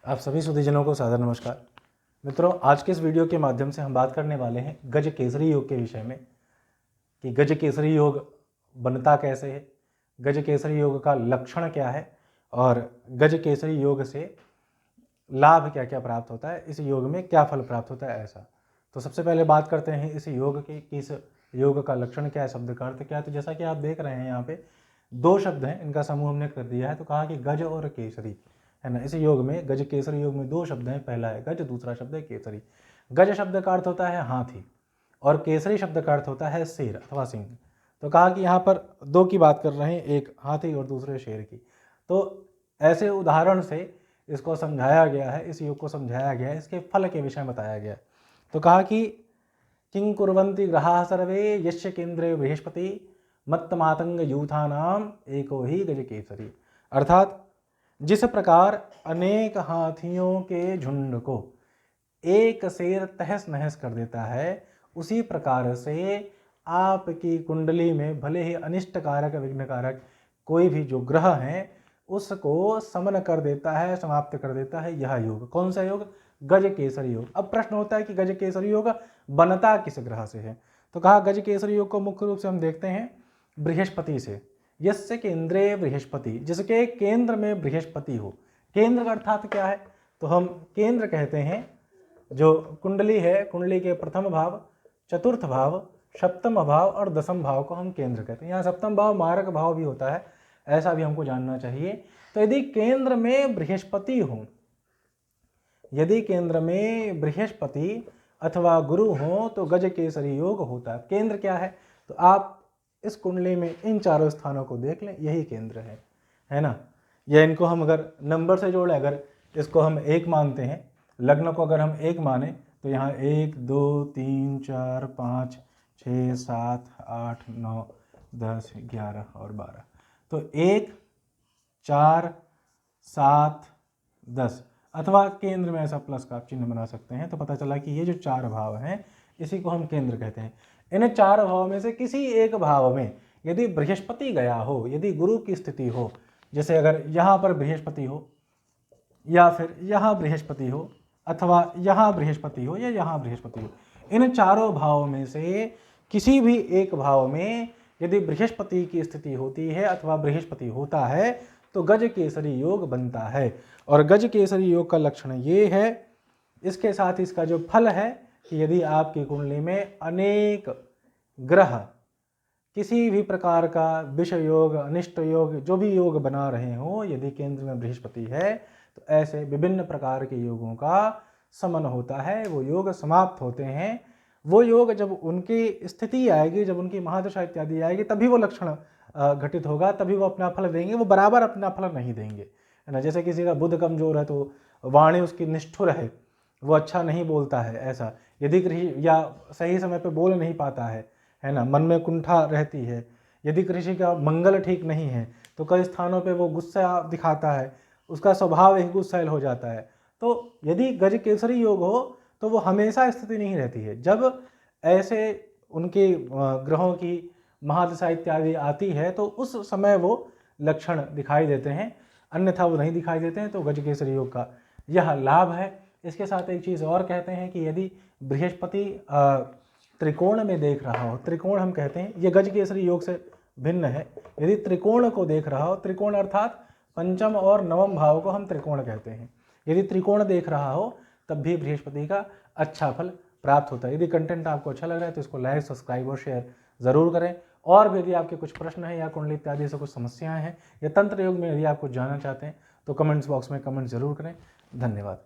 आप सभी सुधीजनों को सादर नमस्कार। मित्रों, आज के इस वीडियो के माध्यम से हम बात करने वाले हैं गज केसरी योग के विषय में कि गज केसरी योग बनता कैसे है, गज केसरी योग का लक्षण क्या है और गज केसरी योग से लाभ क्या क्या प्राप्त होता है, इस योग में क्या फल प्राप्त होता है। ऐसा तो सबसे पहले बात करते हैं इस योग की कि इस योग का लक्षण क्या है, शब्द का अर्थ क्या है। तो जैसा कि आप देख रहे हैं यहाँ पे दो शब्द हैं, इनका समूह हमने कर दिया है। तो कहा कि गज और केसरी है ना। इस योग में गज केसरी योग में दो शब्द हैं, पहला है गज, दूसरा शब्द है केसरी। गज शब्द का अर्थ होता है हाथी और केसरी शब्द का अर्थ होता है शेर अथवा सिंह। तो कहा कि यहाँ पर दो की बात कर रहे हैं, एक हाथी और दूसरे शेर की। तो ऐसे उदाहरण से इसको समझाया गया है, इस योग को समझाया गया है, इसके फल के विषय में बताया गया है। तो कहा कि किं कुर्वन्ति ग्रहाः सर्वे यस्य केंद्रे बृहस्पति मत्त मातंग यूथानाम एको ही गज केसरी। अर्थात जिस प्रकार अनेक हाथियों के झुंड को एक शेर तहस नहस कर देता है, उसी प्रकार से आपकी कुंडली में भले ही अनिष्ट कारक विघ्न कारक कोई भी जो ग्रह हैं उसको समन कर देता है, समाप्त कर देता है यह योग। कौन सा योग? गज केसरी योग। अब प्रश्न होता है कि गज केसरी योग बनता किस ग्रह से है। तो कहा गज केसरी योग को मुख्य रूप से हम देखते हैं बृहस्पति से। यस्य केंद्रे बृहस्पति, जिसके केंद्र में बृहस्पति हो। केंद्र का अर्थात क्या है? तो हम केंद्र कहते हैं जो कुंडली है, कुंडली के प्रथम भाव, चतुर्थ भाव, सप्तम भाव और दसम भाव को हम केंद्र कहते हैं। यहाँ सप्तम भाव मारक भाव भी होता है, ऐसा भी हमको जानना चाहिए। तो यदि केंद्र में बृहस्पति हो, यदि केंद्र में बृहस्पति अथवा गुरु हो तो गज केसरी योग होता है। केंद्र क्या है? तो आप इस कुंडली में इन चारों स्थानों को देख लें, यही केंद्र है ना। या इनको हम अगर नंबर से जोड़ें, अगर इसको हम एक मानते हैं, लग्न को अगर हम एक माने तो यहाँ 1 2 3 4 5 6 7 8 9 10 11 और 12। तो 1 4 7 10 अथवा केंद्र में ऐसा प्लस का आप चिन्ह बना सकते हैं। तो पता चला कि ये जो चार भाव हैं इसी को हम केंद्र कहते हैं। इन चार भाव में से किसी एक भाव में यदि बृहस्पति गया हो, यदि गुरु की स्थिति हो, जैसे अगर यहाँ पर बृहस्पति हो या फिर यहाँ बृहस्पति हो अथवा यहाँ बृहस्पति हो या यहाँ बृहस्पति हो, इन चारों भावों में से किसी भी एक भाव में यदि बृहस्पति की स्थिति होती है अथवा बृहस्पति होता है तो गज केसरी योग बनता है। और गज केसरी योग का लक्षण ये है, इसके साथ इसका जो फल है कि यदि आपकी कुंडली में अनेक ग्रह किसी भी प्रकार का विष योग, अनिष्ट योग, जो भी योग बना रहे हो, यदि केंद्र में बृहस्पति है तो ऐसे विभिन्न प्रकार के योगों का समन होता है, वो योग समाप्त होते हैं। वो योग जब उनकी स्थिति आएगी, जब उनकी महादशा इत्यादि आएगी, तभी वो लक्षण घटित होगा, तभी वो अपना फल देंगे। वो बराबर अपना फल नहीं देंगे, है ना। जैसे किसी का बुध कमजोर है तो वाणी उसकी निष्ठुर है, वो अच्छा नहीं बोलता है, ऐसा। यदि कृषि या सही समय पे बोल नहीं पाता है ना, मन में कुंठा रहती है। यदि कृषि का मंगल ठीक नहीं है तो कई स्थानों पे वो गुस्सा दिखाता है, उसका स्वभाव एक गुस्सैल हो जाता है। तो यदि गज केसरी योग हो तो वो हमेशा स्थिति नहीं रहती है। जब ऐसे उनके ग्रहों की महादशा इत्यादि आती है तो उस समय वो लक्षण दिखाई देते हैं, अन्यथा वो नहीं दिखाई देते हैं। तो गज केसरी योग का यह लाभ है। इसके साथ एक चीज़ और कहते हैं कि यदि बृहस्पति त्रिकोण में देख रहा हो, त्रिकोण हम कहते हैं, ये गज केसरी योग से भिन्न है। यदि त्रिकोण को देख रहा हो, त्रिकोण अर्थात पंचम और नवम भाव को हम त्रिकोण कहते हैं, यदि त्रिकोण देख रहा हो तब भी बृहस्पति का अच्छा फल प्राप्त होता है। यदि कंटेंट आपको अच्छा लग रहा है तो इसको लाइक, सब्सक्राइब और शेयर ज़रूर करें। और भी यदि आपके कुछ प्रश्न हैं या कुंडली इत्यादि से कुछ समस्याएं हैं या तंत्र योग में यदि आप कुछ जानना चाहते हैं तो कमेंट्स बॉक्स में कमेंट जरूर करें। धन्यवाद।